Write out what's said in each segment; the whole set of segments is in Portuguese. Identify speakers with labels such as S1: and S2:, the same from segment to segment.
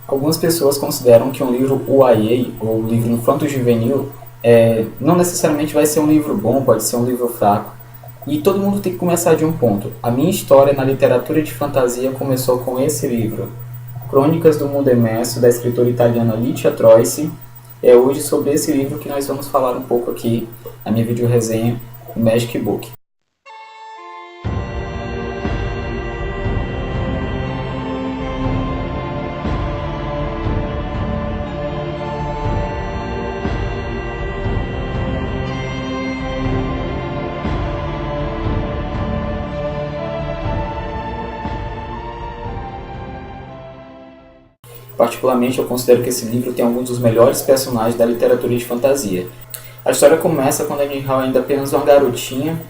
S1: Algumas pessoas consideram que um livro YA, ou livro infanto-juvenil, não necessariamente vai ser um livro bom, pode ser um livro fraco. E todo mundo tem que começar de um ponto. A minha história na literatura de fantasia começou com esse livro, Crônicas do Mundo Emerso, da escritora italiana Licia Troisi. É hoje sobre esse livro que nós vamos falar um pouco aqui na minha videoresenha do Magic Book. Particularmente, eu considero que esse livro tem alguns dos melhores personagens da literatura de fantasia. A história começa quando a Nihal ainda é apenas uma garotinha.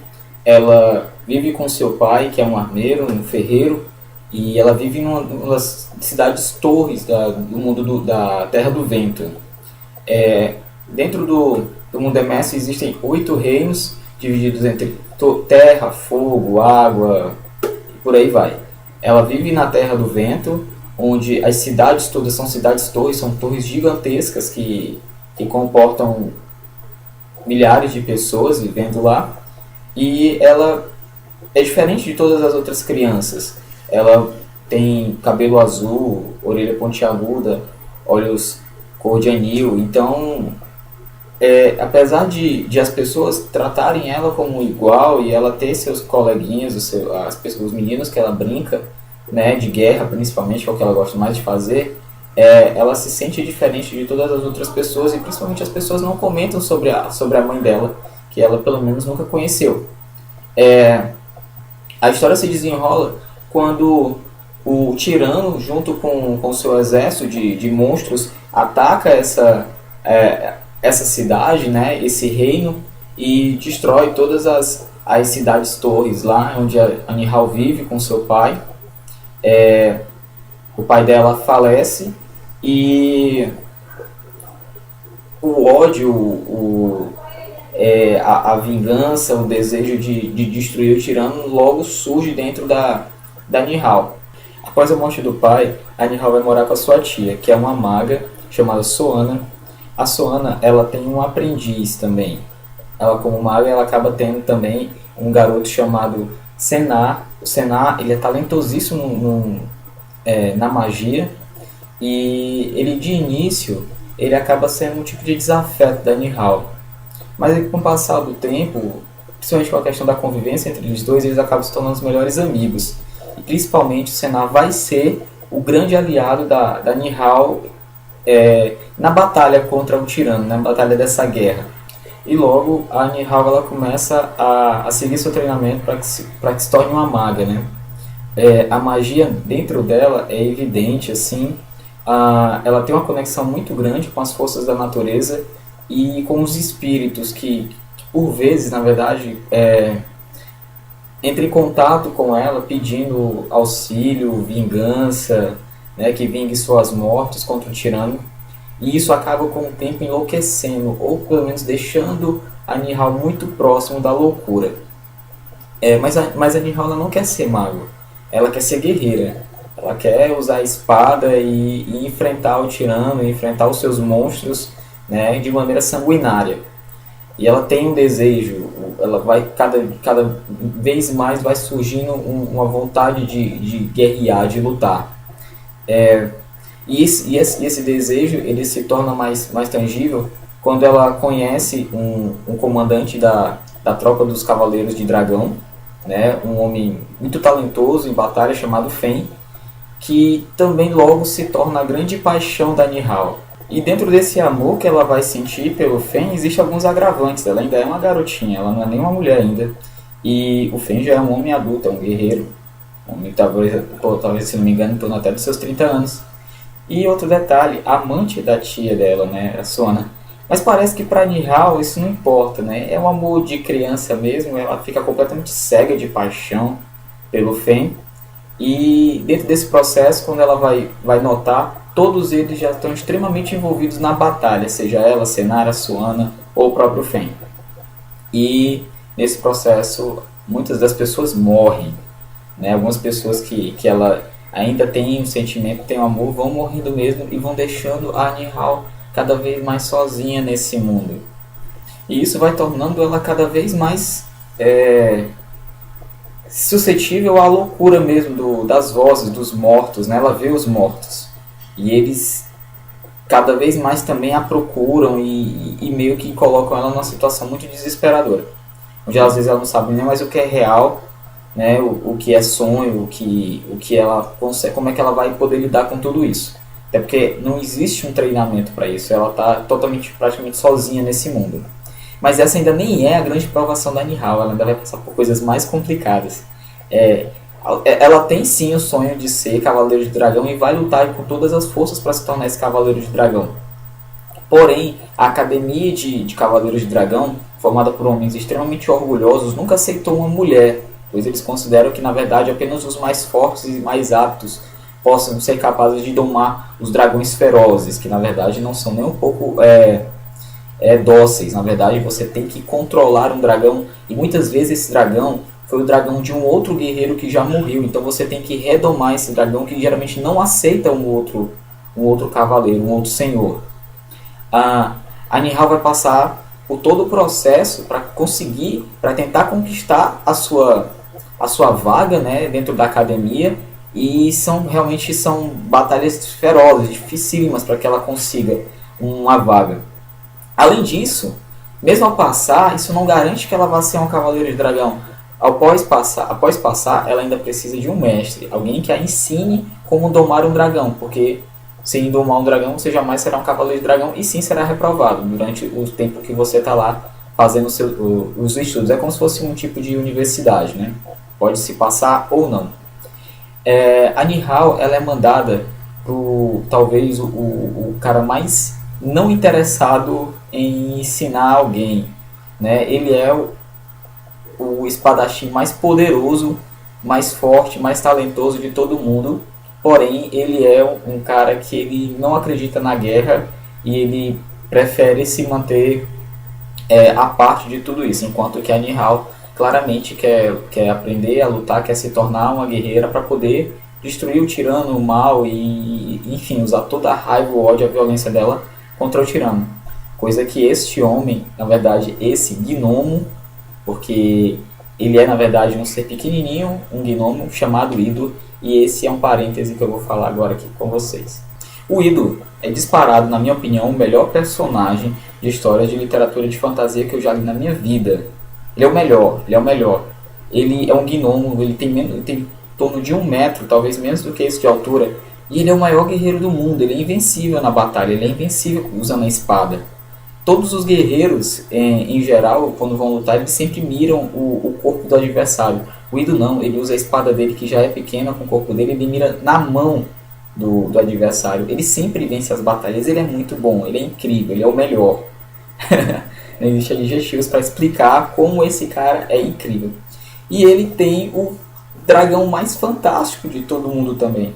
S1: Ela vive com seu pai, que é um armeiro, um ferreiro, e ela vive em uma das cidades torres do mundo da Terra do Vento. Dentro do mundo emerso existem 8 reinos, divididos entre terra, fogo, água, e por aí vai. Ela vive na Terra do Vento, onde as cidades todas são cidades-torres, são torres gigantescas que comportam milhares de pessoas vivendo lá. E ela é diferente de todas as outras crianças. Ela tem cabelo azul, orelha pontiaguda, olhos cor de anil. Então, apesar de as pessoas tratarem ela como igual e ela ter seus coleguinhas, os meninos que ela brinca, né, de guerra principalmente, que é o que ela gosta mais de fazer, ela se sente diferente de todas as outras pessoas e principalmente as pessoas não comentam sobre a mãe dela, que ela pelo menos nunca conheceu. A história se desenrola quando o tirano, junto com seu exército de monstros, ataca essa cidade, né, esse reino, e destrói todas as cidades-torres lá onde a Nihal vive com seu pai. O pai dela falece e o ódio, a vingança, o desejo de destruir o tirano logo surge dentro da Nihal. Após a morte do pai, a Nihal vai morar com a sua tia, que é uma maga chamada Soana. A Soana, ela tem um aprendiz também. Ela, como maga, ela acaba tendo também um garoto chamado Sennar. O Sennar, ele é talentosíssimo na magia, e ele de início ele acaba sendo um tipo de desafeto da Nihal, mas com o passar do tempo, principalmente com a questão da convivência entre eles dois, eles acabam se tornando os melhores amigos, e principalmente o Sennar vai ser o grande aliado da Nihal na batalha contra o tirano, na batalha dessa guerra. E logo a Nihal ela começa a seguir seu treinamento para que se torne uma maga, né? A magia dentro dela é evidente, assim. Ela tem uma conexão muito grande com as forças da natureza e com os espíritos que por vezes, na verdade, entram em contato com ela pedindo auxílio, vingança, né, que vingue suas mortes contra o tirano. E isso acaba com o tempo enlouquecendo, ou pelo menos deixando a Nihal muito próximo da loucura. Mas a Nihal ela não quer ser mago, ela quer ser guerreira. Ela quer usar a espada e enfrentar o tirano, enfrentar os seus monstros, né, de maneira sanguinária. E ela tem um desejo, ela vai cada vez mais vai surgindo uma vontade de guerrear, de lutar. E esse desejo ele se torna mais tangível quando ela conhece um comandante da tropa dos Cavaleiros de Dragão, né, um homem muito talentoso em batalha chamado Fen, que também logo se torna a grande paixão da Nihal. E dentro desse amor que ela vai sentir pelo Fen, existem alguns agravantes. Ela ainda é uma garotinha, ela não é nem uma mulher ainda. E o Fen já é um homem adulto, é um guerreiro. Um homem, talvez, se não me engano, em torno até dos seus 30 anos. E outro detalhe, amante da tia dela, né, a Sona. Mas parece que para Nihal isso não importa, né? É um amor de criança mesmo, ela fica completamente cega de paixão pelo Fen. E dentro desse processo, quando ela vai notar, todos eles já estão extremamente envolvidos na batalha, seja ela, Sennar, Soana ou o próprio Fen. E nesse processo, muitas das pessoas morrem, né? Algumas pessoas que ela ainda têm um sentimento, têm um amor, vão morrendo mesmo e vão deixando a Nihal cada vez mais sozinha nesse mundo. E isso vai tornando ela cada vez mais suscetível à loucura mesmo das vozes dos mortos, né? Ela vê os mortos e eles cada vez mais também a procuram e meio que colocam ela numa situação muito desesperadora, onde às vezes ela não sabe nem mais o que é real, né? O que é sonho, o que ela consegue, como é que ela vai poder lidar com tudo isso. Até porque não existe um treinamento para isso, ela está totalmente, praticamente sozinha nesse mundo. Mas essa ainda nem é a grande provação da Nihal, ela ainda vai passar por coisas mais complicadas. Ela tem sim o sonho de ser Cavaleiro de Dragão e vai lutar com todas as forças para se tornar esse Cavaleiro de Dragão. Porém, a Academia de Cavaleiros de Dragão, formada por homens extremamente orgulhosos, nunca aceitou uma mulher, pois eles consideram que na verdade apenas os mais fortes e mais aptos possam ser capazes de domar os dragões ferozes, que na verdade não são nem um pouco dóceis. Na verdade, você tem que controlar um dragão, e muitas vezes esse dragão foi o dragão de um outro guerreiro que já morreu, então você tem que redomar esse dragão, que geralmente não aceita um outro cavaleiro, um outro senhor. A Nihal vai passar por todo o processo para tentar conquistar a sua vaga, né, dentro da academia, e realmente são batalhas ferozes, dificílimas para que ela consiga uma vaga. Além disso, mesmo ao passar, isso não garante que ela vá ser um cavaleiro de dragão. Após passar, ela ainda precisa de um mestre, alguém que a ensine como domar um dragão, porque sem domar um dragão você jamais será um cavaleiro de dragão e sim será reprovado durante o tempo que você está lá fazendo os estudos. É como se fosse um tipo de universidade, né? Pode se passar ou não. A Nihal, ela é mandada por talvez o cara mais não interessado em ensinar alguém, né? Ele é o espadachim mais poderoso, mais forte, mais talentoso de todo mundo. Porém, ele é um cara que ele não acredita na guerra e ele prefere se manter a parte de tudo isso, enquanto que a Nihal claramente quer aprender a lutar, quer se tornar uma guerreira para poder destruir o tirano, o mal e, enfim, usar toda a raiva, o ódio e a violência dela contra o tirano. Coisa que este homem, na verdade, esse gnomo, porque ele é na verdade um ser pequenininho, um gnomo chamado Ido, e esse é um parêntese que eu vou falar agora aqui com vocês. O Ido é disparado, na minha opinião, o melhor personagem de histórias de literatura de fantasia que eu já li na minha vida. Ele é o melhor, ele é o melhor. Ele é um gnomo, ele tem em torno de 1 metro, talvez menos do que isso de altura, e ele é o maior guerreiro do mundo, ele é invencível na batalha, ele é invencível usando a espada. Todos os guerreiros, em geral, quando vão lutar, eles sempre miram o corpo do adversário. O Ido não, ele usa a espada dele, que já é pequena com o corpo dele, ele mira na mão do adversário. Ele sempre vence as batalhas, ele é muito bom, ele é incrível, ele é o melhor. Existem adjetivos para explicar como esse cara é incrível. E ele tem o dragão mais fantástico de todo mundo também,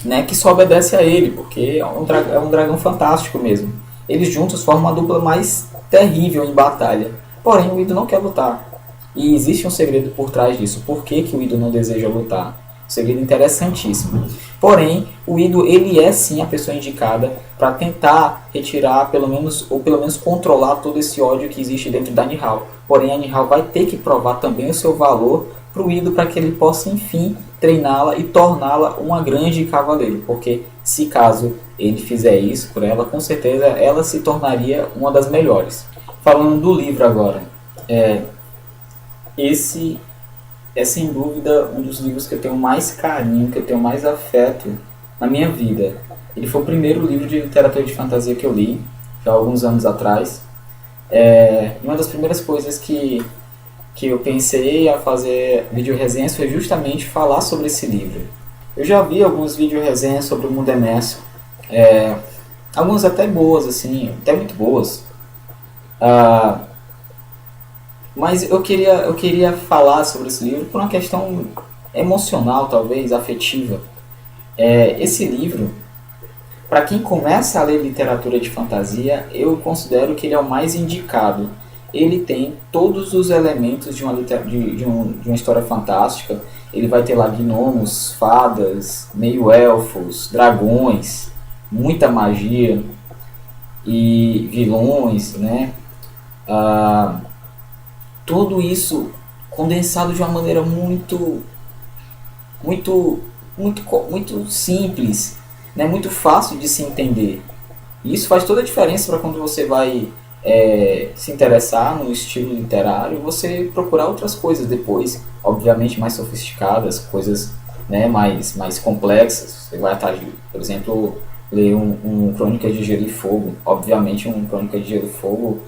S1: né, que só obedece a ele, porque é um dragão fantástico mesmo. Eles juntos formam uma dupla mais terrível em batalha. Porém, o Ido não quer lutar. E existe um segredo por trás disso. Por que o Ido não deseja lutar? Um segredo interessantíssimo. Porém, o Ido, ele é sim a pessoa indicada para tentar retirar, pelo menos controlar todo esse ódio que existe dentro da Nihal. Porém, a Nihal vai ter que provar também o seu valor para o Ido, para que ele possa, enfim, treiná-la e torná-la uma grande cavaleiro. Porque se caso ele fizer isso por ela, com certeza ela se tornaria uma das melhores. Falando do livro agora, esse é sem dúvida um dos livros que eu tenho mais carinho, que eu tenho mais afeto na minha vida. Ele foi o primeiro livro de literatura de fantasia que eu li, já há alguns anos atrás. Uma das primeiras coisas que eu pensei a fazer vídeo resenhas foi justamente falar sobre esse livro. Eu já vi alguns vídeo resenhas sobre o Mundo Emerso, algumas até boas, assim, até muito boas. Mas eu queria falar sobre esse livro por uma questão emocional, talvez, afetiva. Esse livro, para quem começa a ler literatura de fantasia, eu considero que ele é o mais indicado. ele tem todos os elementos de de uma história fantástica. Ele vai ter lá gnomos, fadas, meio-elfos, dragões, muita magia e vilões, né? Ah, tudo isso condensado de uma maneira muito, muito simples, né? Muito fácil de se entender. E isso faz toda a diferença para quando você vai se interessar no estilo literário, você procurar outras coisas depois, obviamente mais sofisticadas, coisas, né, mais complexas. Você vai atrás de, por exemplo, ler um Crônica de Gelo e Fogo. Obviamente um Crônica de Gelo e Fogo,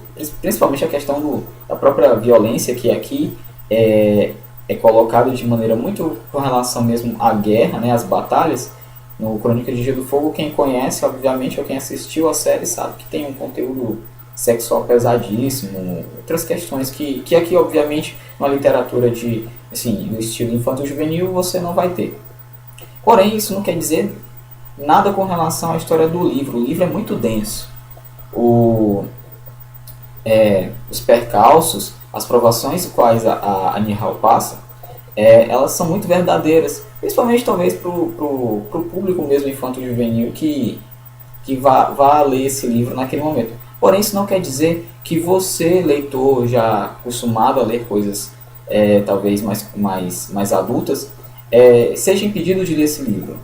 S1: principalmente a questão da própria violência que aqui é colocada de maneira muito com relação mesmo à guerra, né, às batalhas. No Crônica de Gelo e Fogo, quem conhece, obviamente, ou quem assistiu a série sabe que tem um conteúdo sexual pesadíssimo, outras questões que aqui, obviamente, uma literatura de, assim, do estilo infanto-juvenil você não vai ter. Porém, isso não quer dizer nada com relação à história do livro. O livro é muito denso. Os percalços, as provações quais a Nihal passa, elas são muito verdadeiras, principalmente talvez para o público mesmo infanto-juvenil que vá ler esse livro naquele momento. Porém, isso não quer dizer que você, leitor, já acostumado a ler coisas talvez mais adultas, seja impedido de ler esse livro.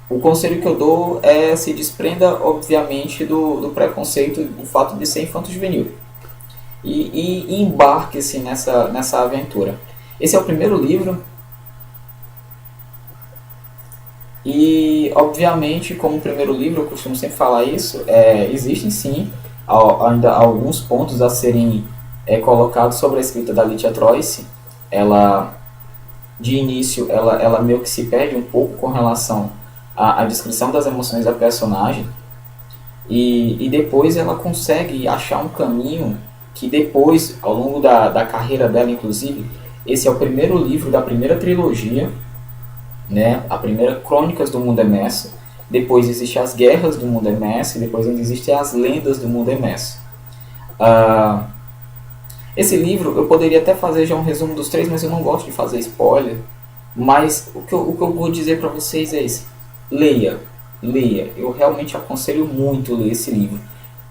S1: O conselho que eu dou é se desprenda, obviamente, do preconceito, do fato de ser infanto-juvenil. E embarque-se nessa aventura. Esse é o primeiro livro. E, obviamente, como primeiro livro, eu costumo sempre falar isso, existem sim ainda alguns pontos a serem colocados sobre a escrita da Litia Troyce. Ela, de início, ela meio que se perde um pouco com relação à descrição das emoções da personagem, e depois ela consegue achar um caminho que depois, ao longo da carreira dela, inclusive, esse é o primeiro livro da primeira trilogia, né? A primeira Crônicas do Mundo Emerso, depois existem as Guerras do Mundo Emerso e depois ainda existem as Lendas do Mundo Emerso. Esse livro, eu poderia até fazer já um resumo dos três, mas eu não gosto de fazer spoiler. Mas o que eu vou dizer para vocês é isso: leia. Eu realmente aconselho muito ler esse livro.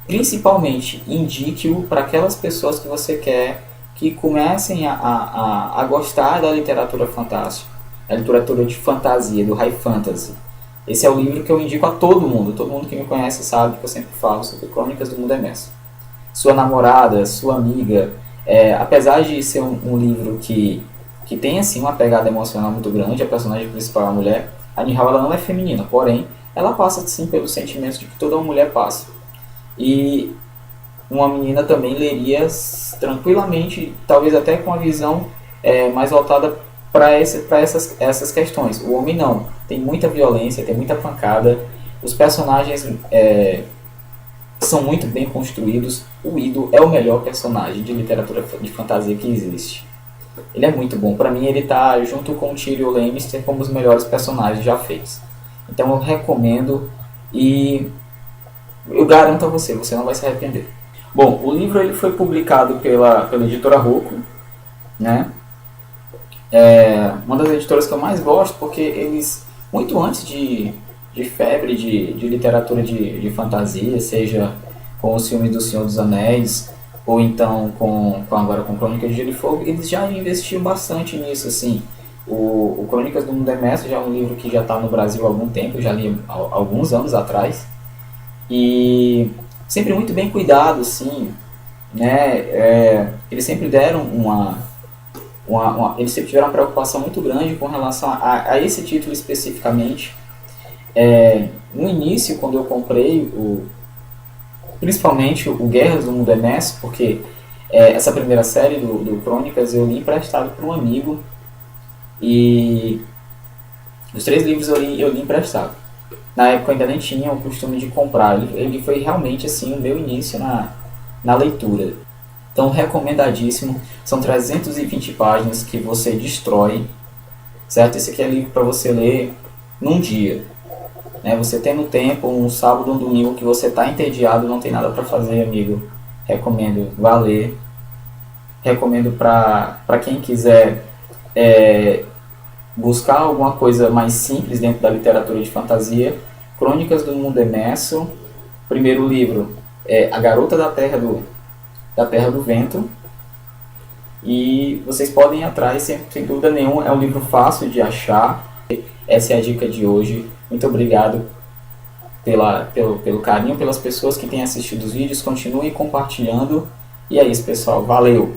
S1: Principalmente, indique-o para aquelas pessoas que você quer que comecem a gostar da literatura fantástica, a literatura de fantasia, do high fantasy. Esse é o livro que eu indico a todo mundo. Todo mundo que me conhece sabe que eu sempre falo sobre Crônicas do Mundo Emerso. Sua namorada, sua amiga, apesar de ser um livro que tem assim uma pegada emocional muito grande, a personagem principal é a mulher, a Nihal ela não é feminina, porém ela passa sim pelos sentimentos de que toda mulher passa. E uma menina também leria tranquilamente, talvez até com uma visão mais voltada para essas questões. O homem não, tem muita violência, tem muita pancada, os personagens são muito bem construídos. O Ido é o melhor personagem de literatura de fantasia que existe. Ele é muito bom. Para mim, ele está junto com o Tyrion Lannister como os melhores personagens já feitos. Então eu recomendo e eu garanto a você não vai se arrepender. Bom, o livro ele foi publicado pela editora Rocco, né? Uma das editoras que eu mais gosto, porque eles, muito antes de febre de literatura de fantasia, seja com os filmes do Senhor dos Anéis, ou então agora com Crônicas de Gelo e Fogo, eles já investiam bastante nisso, assim. O Crônicas do Mundo Emerso já é um livro que já está no Brasil há algum tempo, eu já li há alguns anos atrás, e sempre muito bem cuidado, assim, né? Eles sempre deram eles sempre tiveram uma preocupação muito grande com relação a esse título especificamente. No início, quando eu comprei principalmente o Guerras do Mundo Emerso, porque essa primeira série do Crônicas eu li emprestado para um amigo, e os 3 livros eu li emprestado. Na época eu ainda nem tinha o costume de comprar, ele foi realmente assim o meu início na leitura. Então, recomendadíssimo. São 320 páginas que você destrói, certo? Esse aqui é livro para você ler num dia, né? Você tendo tempo, um sábado, um domingo que você está entediado, não tem nada para fazer, amigo, recomendo, vá ler. recomendo para quem quiser buscar alguma coisa mais simples dentro da literatura de fantasia, Crônicas do Mundo Emerso. O primeiro livro é A Garota da Terra do Vento. E vocês podem ir atrás, sem dúvida nenhuma, é um livro fácil de achar. Essa é a dica de hoje. Muito obrigado pelo carinho, pelas pessoas que têm assistido os vídeos. Continuem compartilhando. E é isso, pessoal. Valeu!